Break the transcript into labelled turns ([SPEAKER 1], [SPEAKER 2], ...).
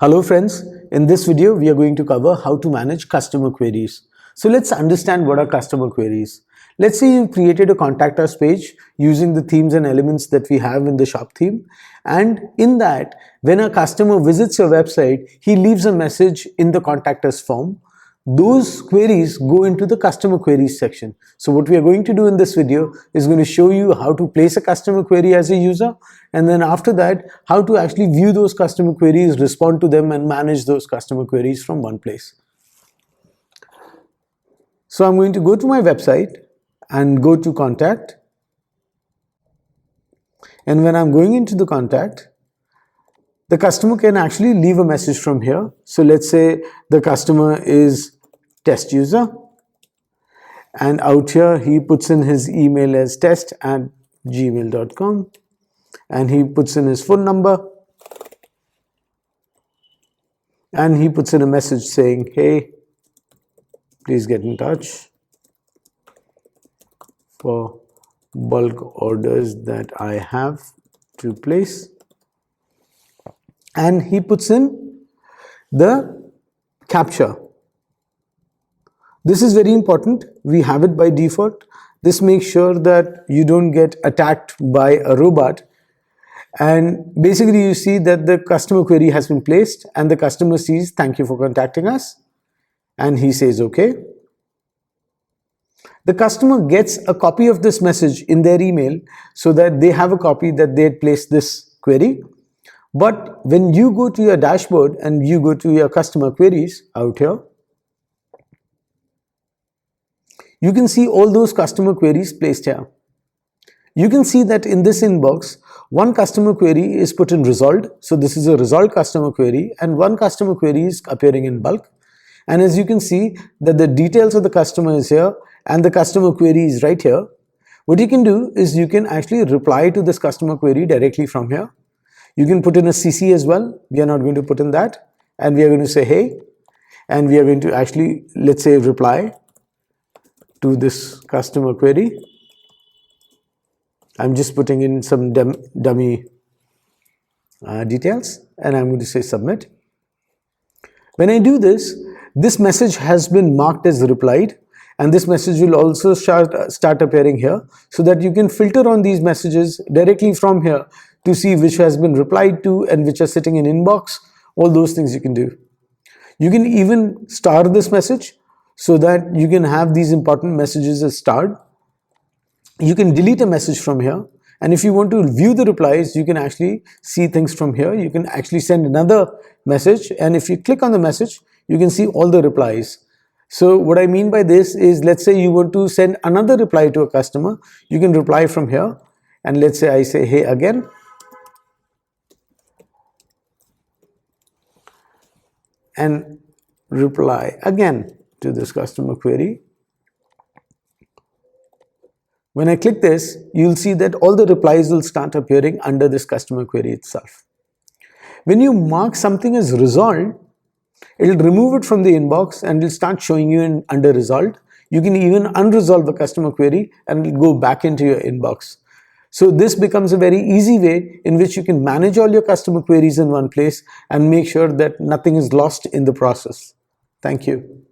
[SPEAKER 1] Hello friends, in this video we are going to cover how to manage customer queries. So let's understand what are customer queries. Let's say you created a contact us page using the themes and elements that we have in the shop theme, and in that when a customer visits your website, he leaves a message in the contact us form. Those queries go into the customer queries section. So what we are going to do in this video is going to show you how to place a customer query as a user, and then after that how to actually view those customer queries, respond to them and manage those customer queries from one place. So I'm going to go to my website and go to contact, and when I'm going into the contact, the customer can actually leave a message from here. So let's say the customer is test user, and out here he puts in his email as test@gmail.com, and he puts in his phone number, and he puts in a message saying, hey, please get in touch for bulk orders that I have to place. And he puts in the captcha. This is very important. We have it by default. This makes sure that you don't get attacked by a robot. And basically you see that the customer query has been placed and the customer sees thank you for contacting us, and he says okay. The customer gets a copy of this message in their email so that they have a copy that they had placed this query. But when you go to your dashboard and you go to your customer queries out here, you can see all those customer queries placed here. You can see that in this inbox, one customer query is put in resolved. So this is a resolved customer query, and one customer query is appearing in bulk. And as you can see that the details of the customer is here and the customer query is right here. What you can do is you can actually reply to this customer query directly from here. You can put in a CC as well. We are not going to put in that, and we are going to say hey, and we are going to actually, let's say, reply to this customer query. I'm just putting in some dummy details, and I'm going to say submit. When I do this, this message has been marked as replied, and this message will also start appearing here, so that you can filter on these messages directly from here to see which has been replied to and which are sitting in inbox. All those things you can do. You can even star this message so that you can have these important messages as starred. You can delete a message from here, and if you want to view the replies, you can actually see things from here. You can actually send another message, and if you click on the message, you can see all the replies. So what I mean by this is, let's say you want to send another reply to a customer, you can reply from here, and let's say I say hey again, and reply again to this customer query. When I click this, you'll see that all the replies will start appearing under this customer query itself. When you mark something as resolved, it'll remove it from the inbox and it'll start showing you in under resolved. You can even unresolve a customer query and it'll go back into your inbox. So this becomes a very easy way in which you can manage all your customer queries in one place and make sure that nothing is lost in the process. Thank you.